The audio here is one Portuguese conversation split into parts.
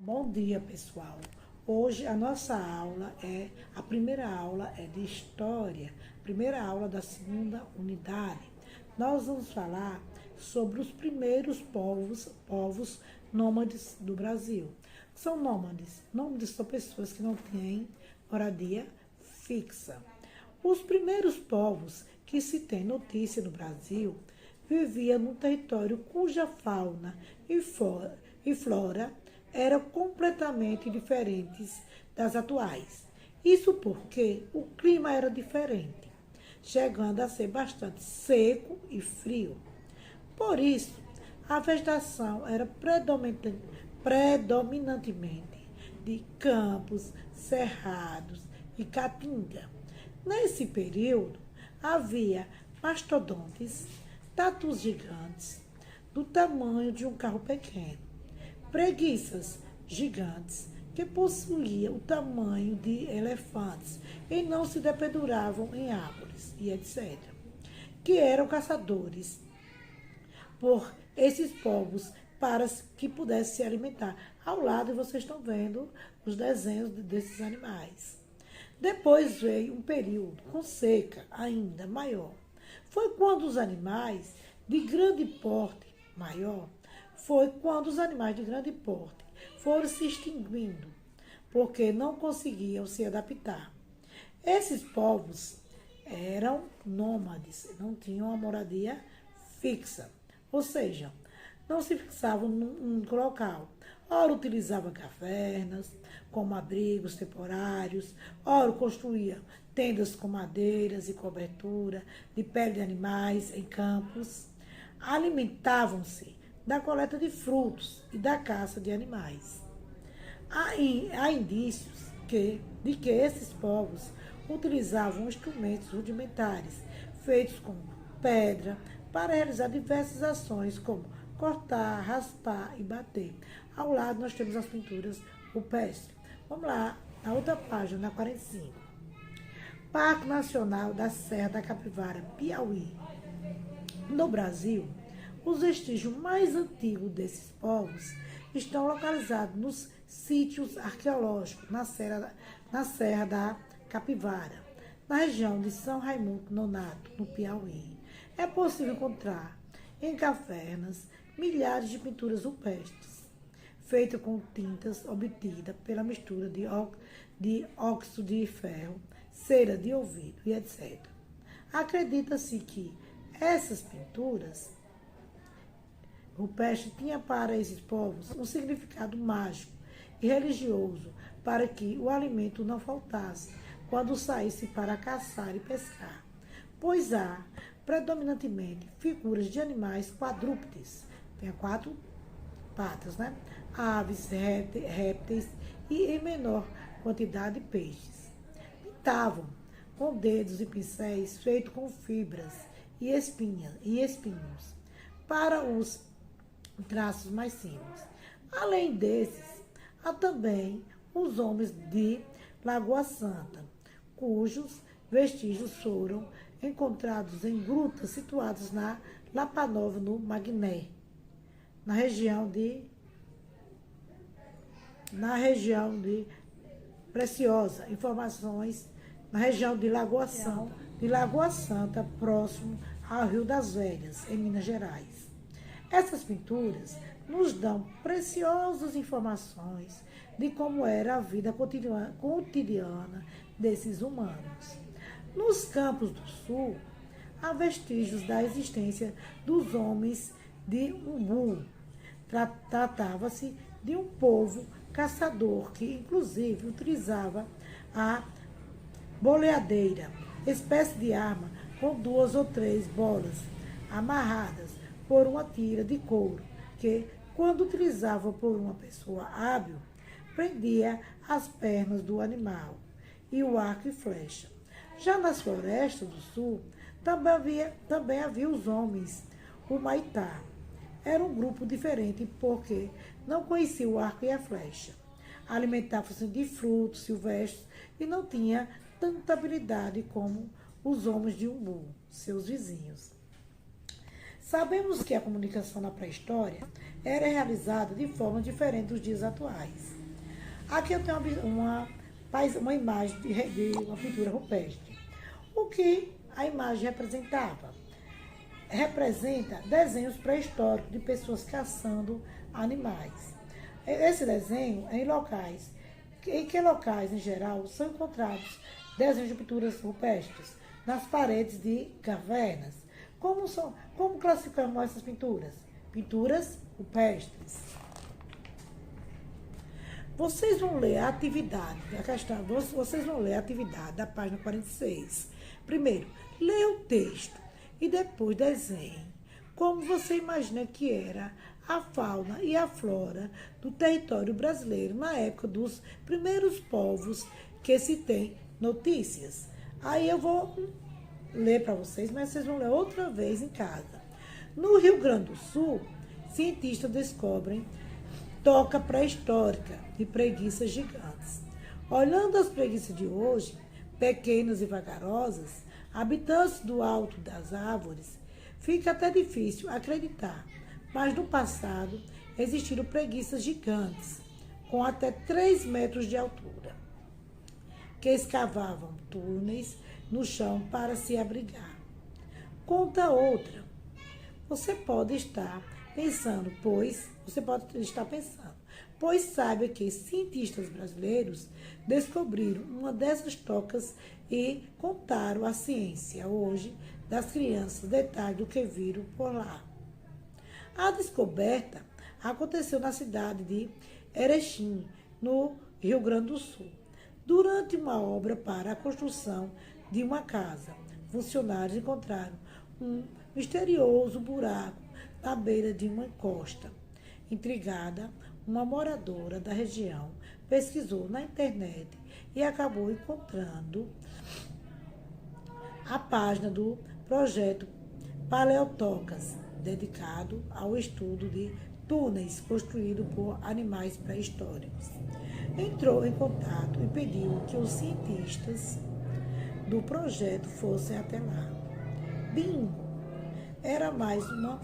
Bom dia, pessoal. Hoje a primeira aula é de História, primeira aula da segunda unidade. Nós vamos falar sobre os primeiros povos nômades do Brasil. São nômades. Nômades são pessoas que não têm moradia fixa. Os primeiros povos que se tem notícia no Brasil viviam num território cuja fauna e flora eram completamente diferentes das atuais. Isso porque o clima era diferente, chegando a ser bastante seco e frio. Por isso, a vegetação era predominantemente de campos, cerrados e caatinga. Nesse período, havia mastodontes, tatus gigantes, do tamanho de um carro pequeno, preguiças gigantes que possuíam o tamanho de elefantes e não se dependuravam em árvores e etc., que eram caçadores por esses povos para que pudessem se alimentar. Ao lado vocês estão vendo os desenhos desses animais. Depois veio um período com seca ainda maior. Foi quando os animais de grande porte maior foram se extinguindo, porque não conseguiam se adaptar. Esses povos eram nômades, não tinham uma moradia fixa, ou seja, não se fixavam num local. Ora utilizavam cavernas como abrigos temporários, ora construíam tendas com madeiras e cobertura de pele de animais em campos. Alimentavam-se da coleta de frutos e da caça de animais. Há indícios de que esses povos utilizavam instrumentos rudimentares, feitos com pedra, para realizar diversas ações, como cortar, raspar e bater. Ao lado nós temos as pinturas rupestres. Vamos lá, na outra página, na 45. Parque Nacional da Serra da Capivara, Piauí. No Brasil, os vestígios mais antigos desses povos estão localizados nos sítios arqueológicos na Serra da Capivara, na região de São Raimundo Nonato, no Piauí. É possível encontrar em cavernas milhares de pinturas rupestres, feitas com tintas obtidas pela mistura de óxido de ferro, cera de ouvido e etc. Acredita-se que essas pinturas rupestres tinham para esses povos um significado mágico e religioso, para que o alimento não faltasse quando saísse para caçar e pescar, pois há predominantemente figuras de animais quadrúpedes, tem 4 patas, né? Aves, répteis e, em menor quantidade, peixes. Pintavam com dedos e pincéis feitos com fibras e espinhos para os traços mais simples. Além desses, há também os homens de Lagoa Santa, cujos vestígios foram encontrados em grutas situadas na Lapa Nova, no Magné, na região de Preciosa, informações na região de Lagoa Santa, próximo ao Rio das Velhas, em Minas Gerais. Essas pinturas nos dão preciosas informações de como era a vida cotidiana desses humanos. Nos Campos do Sul, há vestígios da existência dos homens de Umbu. Tratava-se de um povo caçador que, inclusive, utilizava a boleadeira, espécie de arma com 2 ou 3 bolas amarradas por uma tira de couro, que, quando utilizava por uma pessoa hábil, prendia as pernas do animal, e o arco e flecha. Já nas florestas do sul, também havia os homens, o Maitá. Era um grupo diferente porque não conhecia o arco e a flecha. Alimentava-se de frutos silvestres e não tinha tanta habilidade como os homens de Umbu, seus vizinhos. Sabemos que a comunicação na pré-história era realizada de forma diferente dos dias atuais. Aqui eu tenho uma imagem de uma pintura rupestre. O que a imagem representava? Representa desenhos pré-históricos de pessoas caçando animais. Esse desenho é em que locais, em geral, são encontrados desenhos de pinturas rupestres nas paredes de cavernas. Como classificamos essas pinturas? Pinturas rupestres. Vocês vão ler a atividade, vocês vão ler a atividade da página 46. Primeiro, leia o texto e depois desenhe como você imagina que era a fauna e a flora do território brasileiro na época dos primeiros povos que se tem notícias. Aí eu vou ler para vocês, mas vocês vão ler outra vez em casa. No Rio Grande do Sul, cientistas descobrem toca pré-histórica de preguiças gigantes. Olhando as preguiças de hoje, pequenas e vagarosas, habitantes do alto das árvores, fica até difícil acreditar, mas no passado existiram preguiças gigantes, com até 3 metros de altura, que escavavam túneis no chão para se abrigar. Conta outra. Você pode estar pensando, pois saiba que cientistas brasileiros descobriram uma dessas tocas e contaram à ciência hoje das crianças detalhes do que viram por lá. A descoberta aconteceu na cidade de Erechim, no Rio Grande do Sul, durante uma obra para a construção de uma casa. Funcionários encontraram um misterioso buraco na beira de uma encosta. Intrigada, uma moradora da região pesquisou na internet e acabou encontrando a página do projeto Paleotocas, dedicado ao estudo de túneis construídos por animais pré-históricos. Entrou em contato e pediu que os cientistas do projeto fossem até lá. Bingo! Era mais uma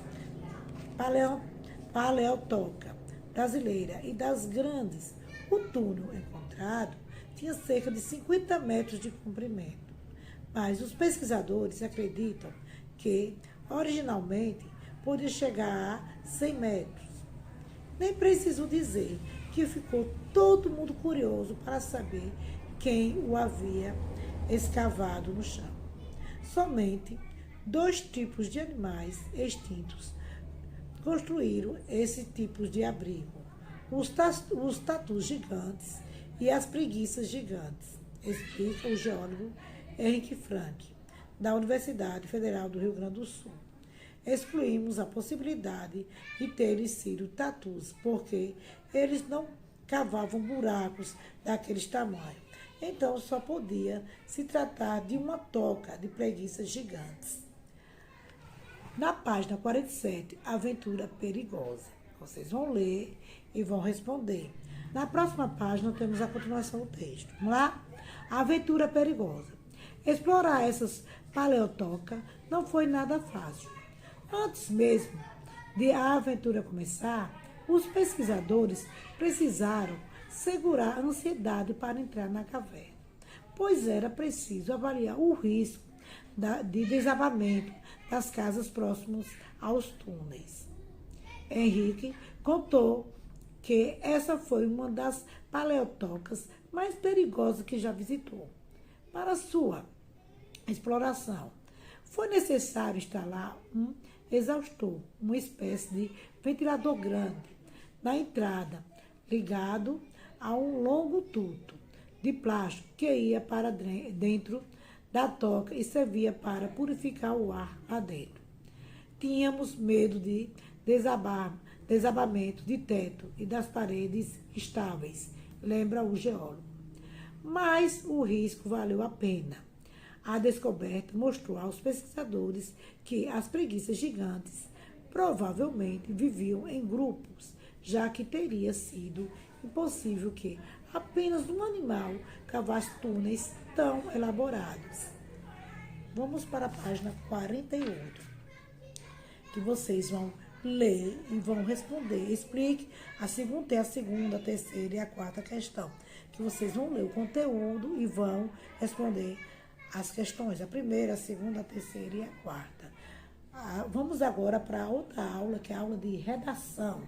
paleotoca brasileira e das grandes. O túnel encontrado tinha cerca de 50 metros de comprimento, mas os pesquisadores acreditam que, originalmente, podia chegar a 100 metros. Nem preciso dizer que ficou todo mundo curioso para saber quem o havia escavado no chão. Somente 2 tipos de animais extintos construíram esse tipo de abrigo: os tatus gigantes e as preguiças gigantes, explica o geólogo Henrique Frank, da Universidade Federal do Rio Grande do Sul. Excluímos a possibilidade de terem sido tatus, porque eles não cavavam buracos daqueles tamanhos. Então, só podia se tratar de uma toca de preguiças gigantes. Na página 47, Aventura Perigosa. Vocês vão ler e vão responder. Na próxima página, temos a continuação do texto. Vamos lá? Aventura Perigosa. Explorar essas paleotocas não foi nada fácil. Antes mesmo de a aventura começar, os pesquisadores precisaram segurar a ansiedade para entrar na caverna, pois era preciso avaliar o risco de desabamento das casas próximas aos túneis. Henrique contou que essa foi uma das paleotocas mais perigosas que já visitou. Para sua exploração, foi necessário instalar um exaustor, uma espécie de ventilador grande, na entrada, ligado a um longo duto de plástico que ia para dentro da toca e servia para purificar o ar lá dentro. Tínhamos medo de desabamento de teto e das paredes estáveis, lembra o geólogo. Mas o risco valeu a pena. A descoberta mostrou aos pesquisadores que as preguiças gigantes provavelmente viviam em grupos, já que teria sido impossível que apenas um animal cavasse túneis tão elaborados. Vamos para a página 48, que vocês vão ler e vão responder. Explique tem a segunda, a terceira e a quarta questão. Que vocês vão ler o conteúdo e vão responder as questões. A primeira, a segunda, a terceira e a quarta. Vamos agora para outra aula, que é a aula de redação.